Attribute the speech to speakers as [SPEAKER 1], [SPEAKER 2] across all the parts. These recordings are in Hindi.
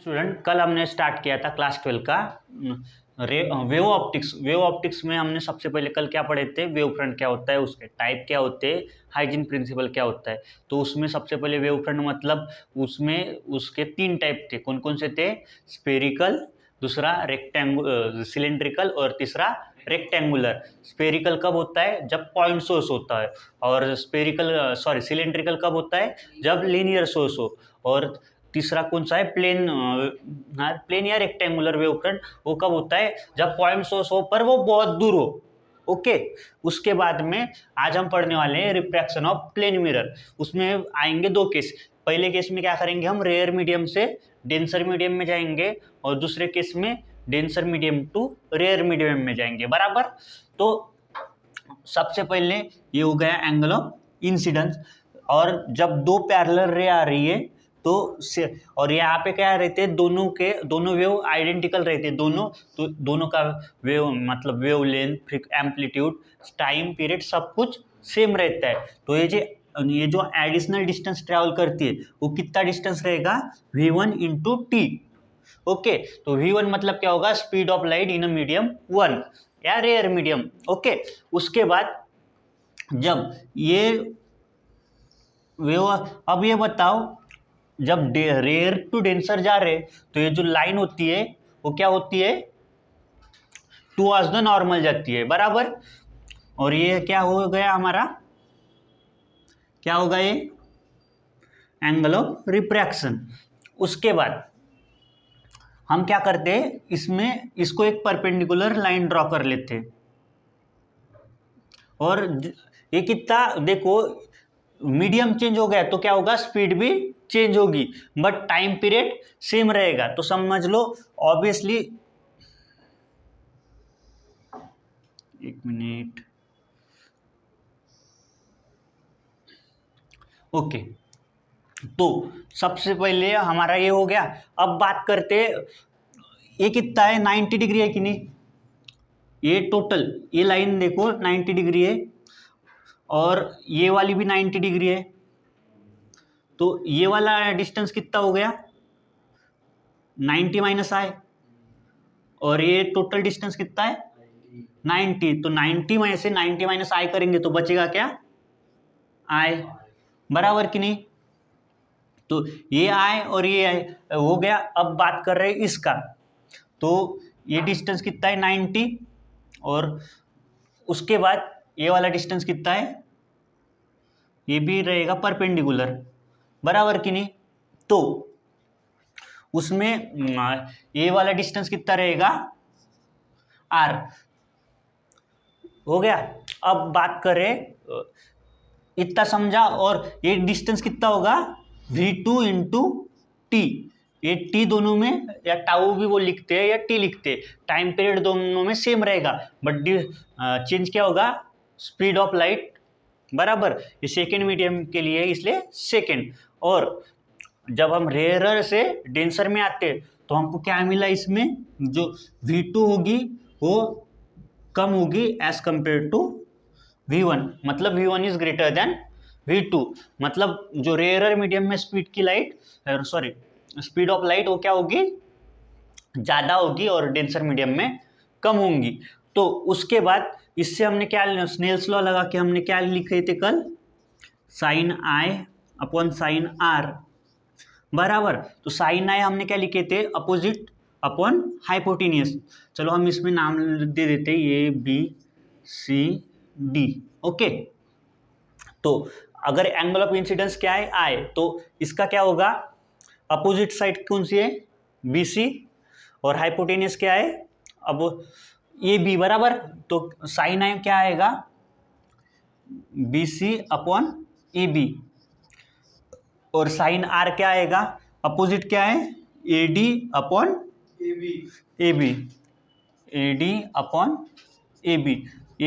[SPEAKER 1] स्टूडेंट, कल हमने स्टार्ट किया था क्लास 12 का वेव ऑप्टिक्स। वेव ऑप्टिक्स में हमने सबसे पहले कल क्या पढ़े थे, वेव फ्रंट क्या होता है, उसके टाइप क्या होते हैं, हाइजीन प्रिंसिपल क्या होता है। तो उसमें सबसे पहले वेव फ्रंट मतलब उसमें उसके 3 टाइप थे। कौन कौन से थे? स्फेरिकल, दूसरा सिलेंड्रिकल और तीसरा रेक्टेंगुलर। स्फेरिकल कब होता है? जब पॉइंट सोर्स होता है। और सिलेंड्रिकल कब होता है? जब लीनियर सोर्स हो। और तीसरा कौन सा है? प्लेन या रेक्टेंगुलर वेव फ्रंट, वो कब होता है? जब पॉइंट सोर्स हो पर वो बहुत दूर हो। ओके। उसके बाद में आज हम पढ़ने वाले हैं रिफ्रैक्शन ऑफ प्लेन मिरर। उसमें आएंगे 2 केस। पहले केस में क्या करेंगे, हम रेयर मीडियम से डेंसर मीडियम में जाएंगे, और दूसरे केस में denser medium to rare medium में जाएंगे। बराबर। तो सबसे पहले ये हो गया एंगल ऑफ इंसिडेंस। और जब 2 पैरेलल रे आ रही है तो और यहाँ पे क्या रहते हैं, दोनों वेव आइडेंटिकल रहते हैं दोनों। तो दोनों का वेव मतलब wave length, amplitude, time period सब कुछ सेम रहता है। तो ये जो एडिशनल डिस्टेंस ट्रेवल करती है वो कितना डिस्टेंस रहेगा? v1 into T. ओके। तो v1 मतलब क्या होगा? Speed of light in a medium 1 या रेयर मीडियम। ओके। उसके बाद जब ये वेव, अब ये बताओ, जब रेयर टू डेंसर जा रहे तो ये जो लाइन होती है वो क्या होती है? टुवर्ड्स द नॉर्मल जाती है। बराबर। और ये क्या हो गया हमारा? क्या होगा ये? Angle of refraction. उसके बाद हम क्या करते हैं, इसको एक परपेंडिकुलर लाइन ड्रॉ कर लेते हैं। और ये कितना, देखो मीडियम चेंज हो गया तो क्या होगा? स्पीड भी चेंज होगी, बट टाइम पीरियड सेम रहेगा। तो समझ लो ऑब्वियसली, एक मिनट। ओके। तो सबसे पहले हमारा ये हो गया। अब बात करते, ये कितना है? 90 डिग्री है कि नहीं? ये टोटल, ये लाइन देखो 90 डिग्री है, और ये वाली भी 90 डिग्री है। तो ये वाला डिस्टेंस कितना हो गया? 90 माइनस आई। और ये टोटल डिस्टेंस कितना है? 90। तो 90 में से 90 माइनस आई करेंगे तो बचेगा क्या? आई। बराबर कि नहीं? तो ये आई और ये आई हो गया। अब बात कर रहे हैं इसका। तो ये डिस्टेंस कितना है? 90। और उसके बाद ये वाला डिस्टेंस कितना है? ये भी रहेगा परपेंडिकुलर। बराबर कि नहीं? तो उसमें ये वाला डिस्टेंस कितना रहेगा? आर। हो गया। अब बात करें, इतना समझा। और ये डिस्टेंस कितना होगा? v2 into T. ये टी दोनों में, या टाउ भी वो लिखते हैं या टी लिखते हैं, टाइम पीरियड दोनों में सेम रहेगा, बट चेंज क्या होगा? Speed of light. बराबर। ये सेकेंड मीडियम के लिए इसलिए सेकेंड। और जब हम रेयरर से डेंसर में आते तो हमको क्या मिला? इसमें जो v2 होगी वो कम होगी एज कंपेयर टू v1। मतलब v1 is greater than v2। मतलब जो रेयरर मीडियम में स्पीड की लाइट, स्पीड ऑफ लाइट वो क्या होगी? ज़्यादा होगी, और डेंसर मीडियम में कम होंगी। तो उसके बाद इससे हमने क्या, स्नेल्स लॉ लगा के हमने क्या लिखे थे कल? Sine i upon sine r. बराबर। तो साइन आई हमने क्या लिखे थे? Opposite upon hypotenuse. चलो हम इसमें नाम दे देते हैं, A B C D. Okay. तो अगर एंगल ऑफ इंसिडेंस क्या है? आई, तो इसका क्या होगा? अपोजिट साइड कौन सी है? B C. और हाइपोटेनियस क्या है? अब ए बी। बराबर। तो साइन आई क्या आएगा? B C upon A B. और साइन आर क्या आएगा? अपोजिट क्या है? A D upon A B. A D upon A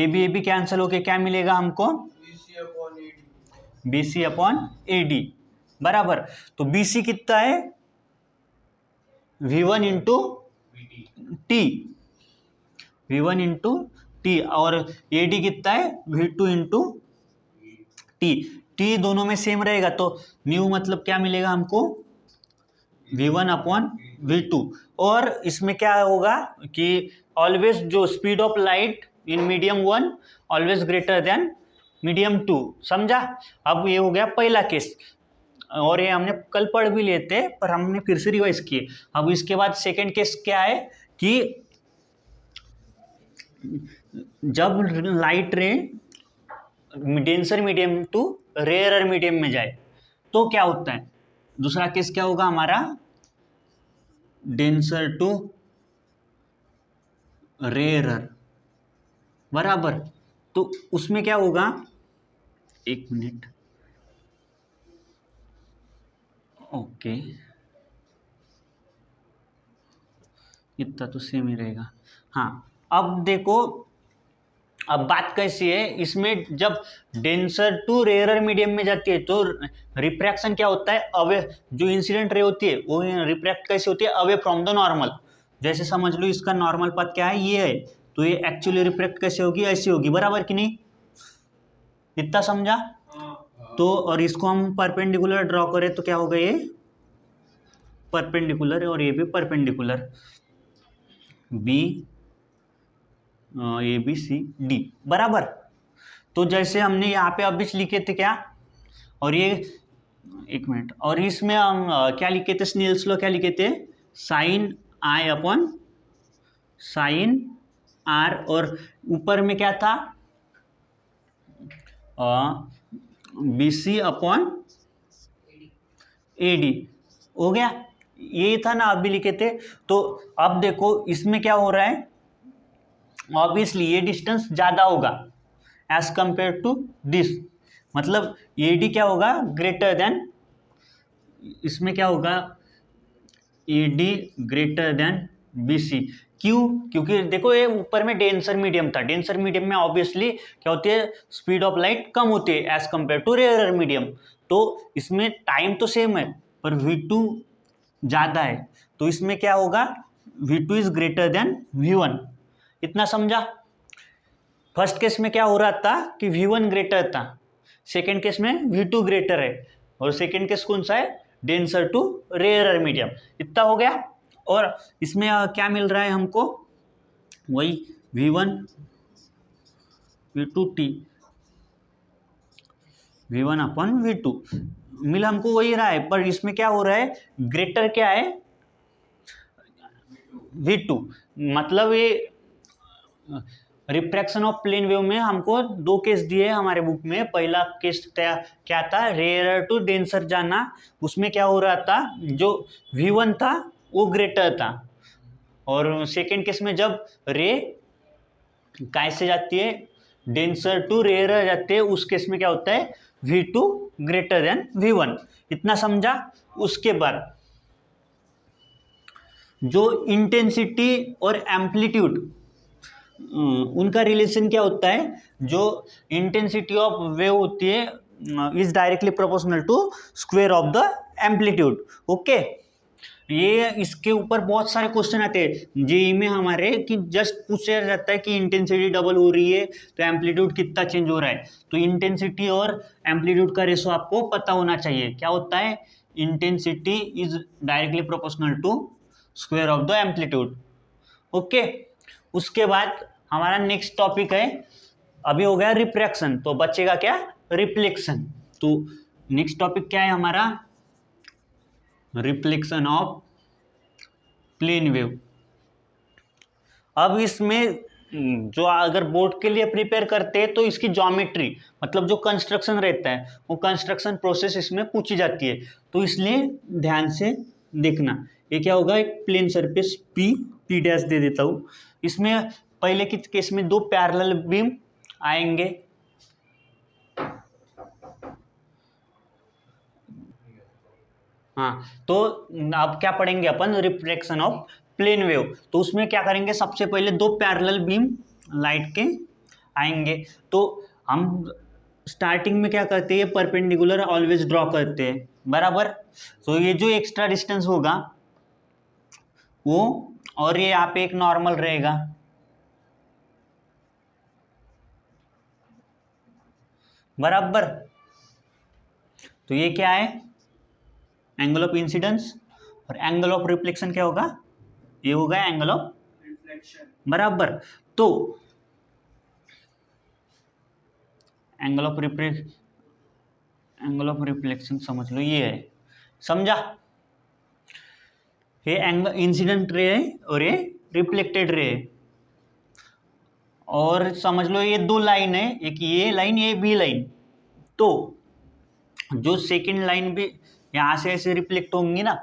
[SPEAKER 1] B cancel होके क्या मिलेगा हमको? B C upon A D. बराबर। तो बी सी कितना है? v1 into T. v1 into T. और ए डी कितना है? v2 into T. टी दोनों में सेम रहेगा तो न्यू मतलब क्या मिलेगा हमको? v1 upon v2। और इसमें क्या होगा कि ऑलवेज जो speed of light in medium 1 always greater than medium 2। समझा? अब ये हो गया पहला केस, और ये हमने कल पढ़ भी लेते पर हमने फिर से रिवाइज किए। अब इसके बाद सेकंड केस क्या है कि जब light ray denser medium to rarer medium में जाए तो क्या होता है। दूसरा केस क्या होगा हमारा, डेंसर टू रेयरर, बराबर। तो उसमें क्या होगा, एक मिनट, ओके, इतना तो सेम ही रहेगा। हाँ, अब देखो, अब बात कैसी है इसमें, जब डेंसर टू रेयरर मीडियम में जाती है तो रिफ्रैक्शन क्या होता है, अवे, जो इंसिडेंट रे होती है वो रिफ्रैक्ट कैसे होती है, अवे फ्रॉम द नॉर्मल। जैसे समझ लो इसका नॉर्मल पथ क्या है, ये है, तो ये एक्चुअली रिफ्रैक्ट कैसे होगी, ऐसी होगी, बराबर कि नहीं, इतना समझा। तो और इसको हम परपेंडिकुलर ड्रॉ करें तो क्या होगा, ये परपेंडिकुलर और ये भी perpendicular, B A B C D, बराबर। तो जैसे हमने यहाँ पे अभी लिखे थे क्या, और ये, एक मिनट, और इसमें हम क्या लिखे थे, स्नेल्स लॉ क्या लिखे थे, sine i upon sine r, और ऊपर में क्या था, B C upon A D, हो गया, ये था ना अभी लिखे थे। तो अब देखो इसमें क्या हो रहा है, ऑब्वियसली ये डिस्टेंस ज़्यादा होगा एज कंपेयर टू दिस, मतलब ए डी क्या होगा, ग्रेटर देन, इसमें क्या होगा, A D greater than B C. क्यों? क्योंकि देखो ये ऊपर में डेंसर मीडियम था, डेंसर मीडियम में ऑब्वियसली क्या होती है, स्पीड ऑफ लाइट कम होती है as compare to rarer medium. तो इसमें टाइम तो सेम है पर V2 ज़्यादा है, तो इसमें क्या होगा, V2 is greater than V1, इतना समझा। फर्स्ट केस में क्या हो रहा था कि V1 ग्रेटर था, सेकेंड केस में V2 ग्रेटर है, और सेकेंड केस कौन सा है, डेंसर टू रेयरर मीडियम, इतना हो गया। और इसमें क्या मिल रहा है हमको, वही V1 V2 T, V1 upon V2 मिला हमको, वही रहा है, पर इसमें क्या हो रहा है, ग्रेटर क्या है, V2। मतलब ये रिफ्रैक्शन ऑफ प्लेन वेव में हमको दो केस दिए हमारे बुक में। पहला केस क्या था, रेयरर टू डेंसर जाना, उसमें क्या हो रहा था, जो V1 था वो ग्रेटर था, और सेकेंड केस में जब रे कैसे जाती है, डेंसर टू रेयरर जाती है, उस केस में क्या होता है, V2 ग्रेटर देन V1, इतना समझा। उसके बाद जो इंटेंसिटी और एम्पलीट्यूड, उनका रिलेशन क्या होता है, जो इंटेंसिटी ऑफ वेव होती है is directly proportional to square of the amplitude. Okay, ये इसके ऊपर बहुत सारे क्वेश्चन आते हैं जेई में हमारे, कि जस्ट पूछा जाता है कि इंटेंसिटी डबल हो रही है तो एम्पलीट्यूड कितना चेंज हो रहा है। तो इंटेंसिटी और एम्पलीट्यूड का रेशो आपको पता होना चाहिए, क्या होता है, intensity is directly proportional to square of the amplitude. Okay, उसके बाद हमारा नेक्स्ट टॉपिक है, अभी हो गया रिफ्रैक्शन, तो बचेगा क्या, रिफ्लेक्शन। तो नेक्स्ट टॉपिक क्या है हमारा, रिफ्लेक्शन ऑफ प्लेन वेव। अब इसमें जो अगर बोर्ड के लिए प्रिपेयर करते हैं तो इसकी ज्योमेट्री, मतलब जो कंस्ट्रक्शन रहता है वो कंस्ट्रक्शन प्रोसेस इसमें पूछी जाती है, तो इसलिए ध्यान से देखना। ये क्या होगा, एक प्लेन सरफेस पी डैश दे देता हूँ, इसमें पहले के केस में दो पैरेलल बीम आएंगे, हाँ, तो अब क्या पढ़ेंगे अपन, रिफ्लेक्शन ऑफ प्लेन वेव। तो उसमें क्या करेंगे, सबसे पहले दो पैरेलल बीम लाइट के आएंगे, तो हम स्टार्टिंग में क्या करते हैं, परपेंडिकुलर ऑलवेज ड्रॉ करते हैं, बराबर। तो ये जो एक्स्ट्रा डिस्टेंस होगा वो, और ये यहाँ पे एक नॉर्मल रहेगा, बराबर। तो ये क्या है, एंगल ऑफ इंसिडेंस, और एंगल ऑफ रिफ्लेक्शन क्या होगा, ये होगा एंगल ऑफ
[SPEAKER 2] रिफ्लेक्शन।
[SPEAKER 1] बराबर। तो एंगल ऑफ रिफ्लेक्शन समझ लो ये है, समझा। ये एंगल इंसिडेंट रे है और ये रिफ्लेक्टेड रे है। और समझ लो ये दो लाइन है, एक ये लाइन ये बी लाइन। तो जो सेकंड लाइन भी यहां से ऐसे रिफ्लेक्ट होंगी ना,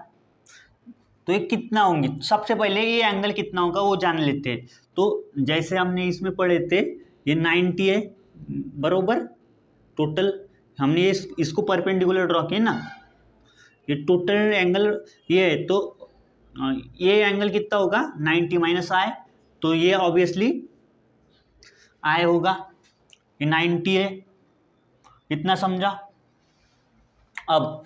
[SPEAKER 1] तो ये कितना होंगी, सबसे पहले ये एंगल कितना होगा वो जान लेते हैं। तो जैसे हमने इसमें पढ़े थे ये 90 है बरोबर टोटल, हमने इसको परपेंडिकुलर ड्रॉ किया ना, ये टोटल एंगल ये है। तो ये एंगल कितना होगा 90 माइनस आई, तो ये ऑब्वियसली आई होगा, ये 90 है, इतना समझा। अब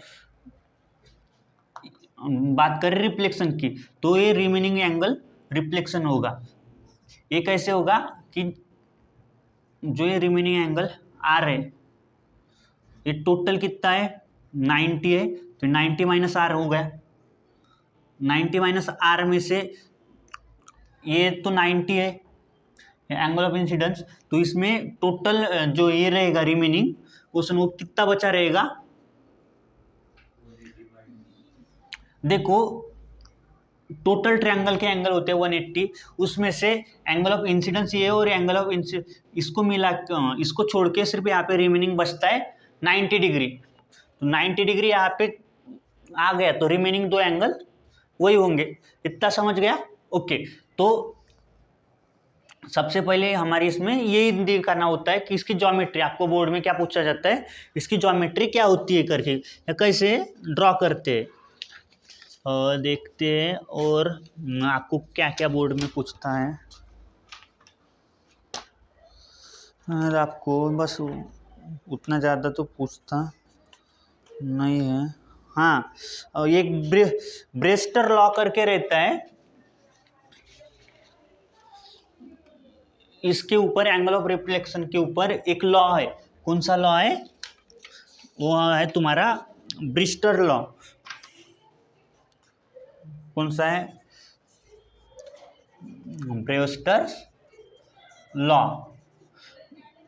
[SPEAKER 1] बात करें रिफ्लेक्शन की, तो ये रिमेनिंग एंगल रिफ्लेक्शन होगा। ये कैसे होगा कि जो ये रिमेनिंग एंगल आर है, ये टोटल कितना है 90 है, तो 90 माइनस आर हो गया। 90 माइनस आर में से ये तो 90 है एंगल ऑफ इंसिडेंस, तो इसमें टोटल जो ये रहेगा रिमेनिंग उसमें वो कितना बचा रहेगा, देखो टोटल ट्रायंगल के एंगल होते हैं 180, उसमें से एंगल ऑफ इंसिडेंस ये और एंगल ऑफ इसको मिला, इसको छोड़ के सिर्फ यहाँ पे रिमेनिंग बचता है 90 डिग्री। तो 90 डिग्री यहाँ पे आ गया, तो रिमेनिंग दो एंगल वही होंगे, इतना समझ गया। ओके, तो सबसे पहले हमारी इसमें ये दिखाना होता है कि इसकी ज्योमेट्री, आपको बोर्ड में क्या पूछा जाता है, इसकी ज्योमेट्री क्या होती है करके, या कैसे ड्रॉ करते हैं देखते हैं। और आपको क्या क्या बोर्ड में पूछता है, और आपको बस उतना ज़्यादा तो पूछता नहीं है। हाँ, और एक ब्रेस्टर लॉ करके रहता है, इसके ऊपर एंगल ऑफ रिफ्लेक्शन के ऊपर एक लॉ है। कौन सा लॉ है, वो है तुम्हारा ब्रिस्टर लॉ। कौन सा है, ब्रेस्टर लॉ।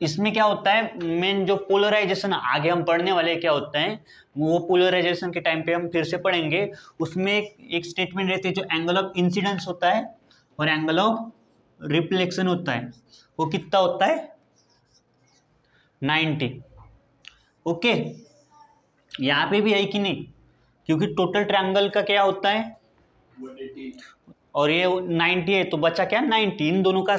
[SPEAKER 1] इसमें क्या होता है, मेन जो पोलराइजेशन आगे हम पढ़ने वाले क्या होता है, वो पोलराइजेशन के टाइम पे हम फिर से पढ़ेंगे। उसमें एक स्टेटमेंट रहती है जो एंगल ऑफ इंसिडेंस होता है और एंगल ऑफ रिफ्लेक्शन होता है, वो कितना होता है 90। ओके, यहाँ पे भी है कि नहीं, क्योंकि टोटल ट्रायंगल का क्या होता है
[SPEAKER 2] 180
[SPEAKER 1] और ये 90 है, तो बचा क्या 90, इन दोनों का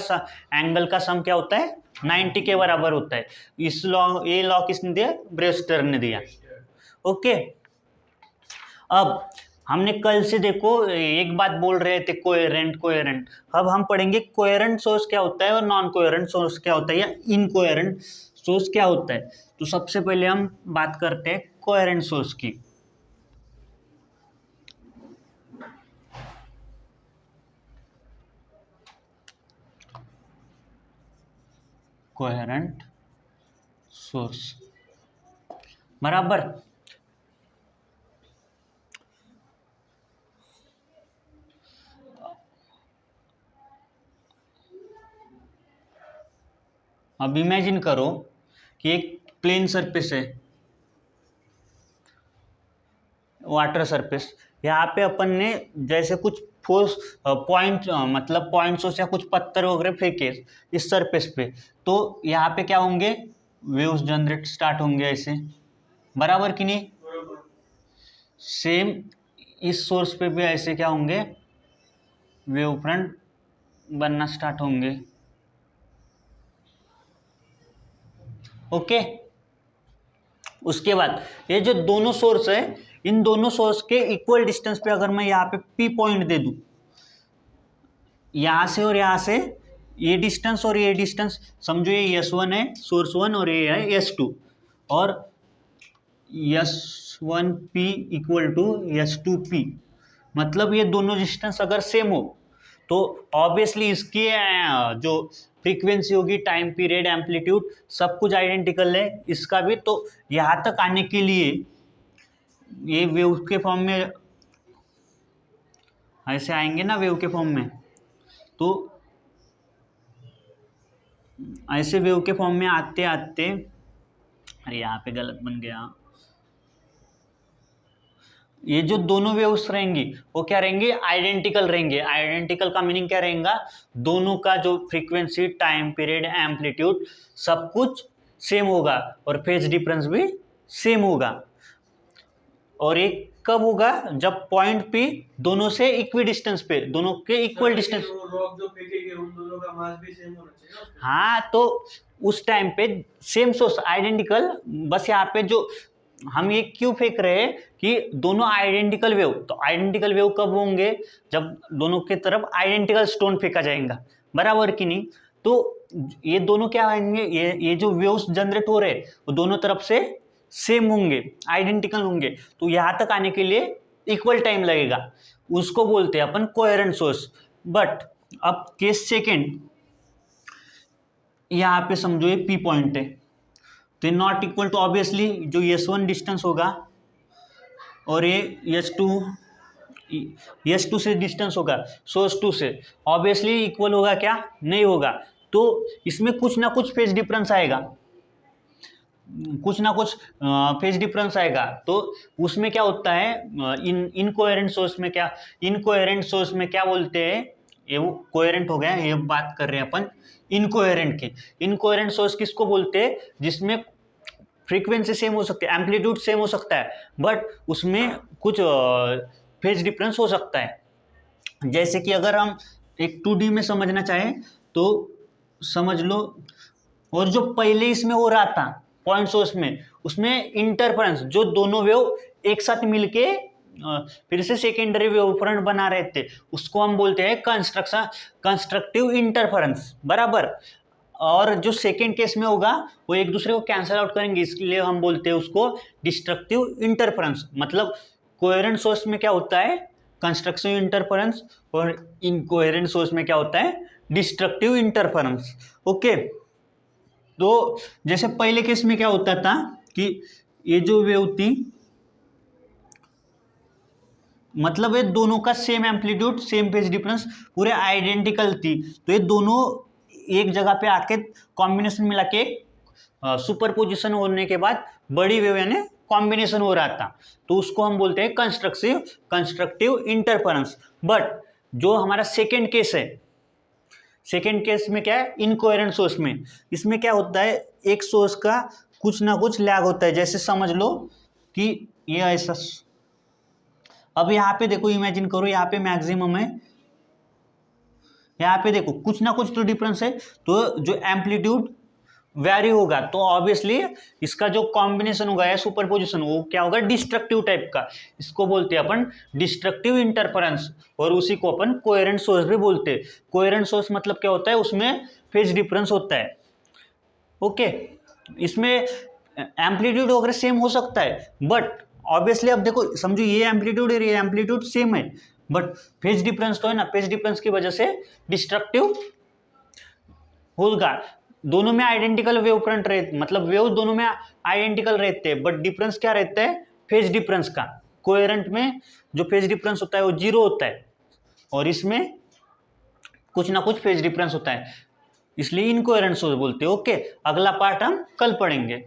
[SPEAKER 1] एंगल का सम क्या होता है 90 के बराबर होता है। इस लॉ, ये लॉ किसने दिया, ब्रेस्टर ने दिया। ओके, अब हमने कल से देखो एक बात बोल रहे थे कोहेरेंट कोहेरेंट, अब हम पढ़ेंगे कोहेरेंट सोर्स क्या होता है और नॉन कोहेरेंट सोर्स क्या होता है, या इनकोहेरेंट सोर्स क्या होता है। तो सबसे पहले हम बात करते हैं कोहेरेंट सोर्स की। कोहेरेंट सोर्स बराबर, अब इमेजिन करो कि एक प्लेन सरफेस है, वाटर सरफेस, यहाँ पे अपन ने जैसे कुछ फोर्स पॉइंट मतलब पॉइंट्स या कुछ पत्थर वगैरह फेंके इस सरफेस पे, तो यहाँ पे क्या होंगे, वेव्स जनरेट स्टार्ट होंगे ऐसे, बराबर कि नहीं।
[SPEAKER 2] बराबर।
[SPEAKER 1] सेम इस सोर्स पे भी ऐसे क्या होंगे, वेव फ्रंट बनना स्टार्ट होंगे। ओके, उसके बाद ये जो दोनों सोर्स है, इन दोनों सोर्स के इक्वल डिस्टेंस पे अगर मैं यहाँ पे पी पॉइंट दे दूं, यहाँ से और यहाँ से ये डिस्टेंस और ये डिस्टेंस, समझो ये S1 है सोर्स 1 और ये है S2, और S1P इक्वल टू S2P, मतलब ये दोनों डिस्टेंस अगर सेम हो तो ऑब्वियसली इसकी जो फ्रीक्वेंसी होगी, टाइम पीरियड, एम्पलीट्यूड सब कुछ आइडेंटिकल है इसका भी। तो यहाँ तक आने के लिए ये वेव के फॉर्म में ऐसे आएंगे ना वेव के फॉर्म में, तो ऐसे वेव के फॉर्म में आते आते, अरे यहाँ पे गलत बन गया, ये जो दोनों वेव्स रहेंगी वो क्या रहेंगे, आइडेंटिकल रहेंगे। आइडेंटिकल का मीनिंग क्या रहेगा, दोनों का जो फ्रीक्वेंसी, टाइम पीरियड, एम्पलीट्यूड सब कुछ सेम होगा और फेज डिफरेंस भी सेम होगा। और ये कब होगा, जब पॉइंट पी दोनों से इक्वी डिस्टेंस पे, दोनों के इक्वल डिस्टेंस।
[SPEAKER 2] रॉक जो फेंकेंगे उन दोनों का मास भी सेम होना चाहिए ना उसमें।
[SPEAKER 1] हाँ, तो उस टाइम पे सेम सोर्स आइडेंटिकल, बस यहाँ पे जो हम ये क्यों फेंक रहे हैं कि दोनों आइडेंटिकल वेव, तो आइडेंटिकल वेव कब होंगे, जब दोनों के तरफ आइडेंटिकल स्टोन फेंका जाएगा, बराबर कि नहीं। तो ये दोनों क्या होंगे, ये जो वेव्स जनरेट हो रहे हैं वो दोनों तरफ से सेम होंगे, आइडेंटिकल होंगे, तो यहाँ तक आने के लिए इक्वल टाइम लगेगा, उसको बोलते हैं अपन कोहेरेंट सोर्स। बट अब केस सेकेंड, यहाँ पे समझो ये पी पॉइंट है, तो ये नॉट इक्वल टू, ऑब्वियसली जो S1 डिस्टेंस होगा और ये S2 से डिस्टेंस होगा सोर्स 2 से, ऑब्वियसली इक्वल होगा क्या, नहीं होगा। तो इसमें कुछ ना कुछ फेज डिफरेंस आएगा, कुछ ना कुछ फेज डिफरेंस आएगा। तो उसमें क्या होता है, इनकोहेरेंट सोर्स में क्या, इनकोहेरेंट सोर्स में क्या बोलते हैं, ये वो कोहेरेंट हो गया, ये बात कर रहे हैं अपन इनकोहेरेंट की। इनकोहेरेंट सोर्स किसको बोलते हैं, जिसमें फ्रीक्वेंसी सेम हो सकती है, एम्पलीट्यूड सेम हो सकता है, बट उसमें कुछ फेज डिफरेंस हो सकता है। जैसे कि अगर हम एक 2D में समझना चाहें तो समझ लो, और जो पहले इसमें हो रहा था पॉइंट सोर्स में, उसमें इंटरफेरेंस, जो दोनों वेव एक साथ मिलके फिर से सेकेंडरी वेव फ्रंट बना रहे थे, उसको हम बोलते हैं कंस्ट्रक्टिव इंटरफेरेंस, बराबर। और जो सेकेंड केस में होगा वो एक दूसरे को कैंसिल आउट करेंगे, इसलिए हम बोलते हैं उसको डिस्ट्रक्टिव इंटरफेरेंस। मतलब कोहेरेंट सोर्स में क्या होता है, कंस्ट्रक्टिव इंटरफेरेंस, और इनकोहेरेंट सोर्स में क्या होता है, डिस्ट्रक्टिव इंटरफेरेंस। ओके, तो जैसे पहले केस में क्या होता था कि ये जो वेव थी, मतलब ये दोनों का same amplitude, same phase difference, पूरे आइडेंटिकल थी, तो ये दोनों एक जगह पे आके कॉम्बिनेशन मिला के सुपर पोजिशन होने के बाद बड़ी वेव यानी कॉम्बिनेशन हो रहा था, तो उसको हम बोलते हैं कंस्ट्रक्टिव इंटरफेरेंस। बट जो हमारा सेकेंड केस है, सेकेंड केस में क्या है, इनकोहेरेंट सोर्स में, इसमें क्या होता है, एक सोर्स का कुछ ना कुछ लैग होता है। जैसे समझ लो कि ये ऐसा, अब यहाँ पे देखो, इमेजिन करो यहाँ पे मैक्सिमम है, यहाँ पे देखो कुछ ना कुछ तो डिफरेंस है, तो जो एम्पलीट्यूड वैरी होगा, तो ऑब्वियसली इसका जो कॉम्बिनेशन होगा या सुपरपोजिशन, वो क्या होगा, डिस्ट्रक्टिव टाइप का, इसको बोलते हैं अपन डिस्ट्रक्टिव इंटरफेरेंस, और उसी को अपन कोहेरेंट सोर्स भी बोलते हैं। कोहेरेंट सोर्स मतलब क्या होता है, उसमें फेज डिफरेंस होता है। ओके, इसमें एम्पलीट्यूड वगैरह सेम हो सकता है, बट ऑब्वियसली अब देखो समझो ये एम्पलीट्यूड और ये एम्पलीट्यूड सेम है, बट फेज डिफरेंस तो है ना, फेज डिफरेंस की वजह से डिस्ट्रक्टिव होगा। दोनों में आइडेंटिकल वेव फ्रंट रहते, मतलब वेव दोनों में आइडेंटिकल रहते हैं, बट डिफरेंस क्या रहता है, फेज डिफरेंस का। कोहेरेंट में जो फेज डिफरेंस होता है वो 0 होता है, और इसमें कुछ ना कुछ फेज डिफरेंस होता है, इसलिए इनकोहेरेंट सोर्स बोलते हैं। ओके, अगला पार्ट हम कल पढ़ेंगे।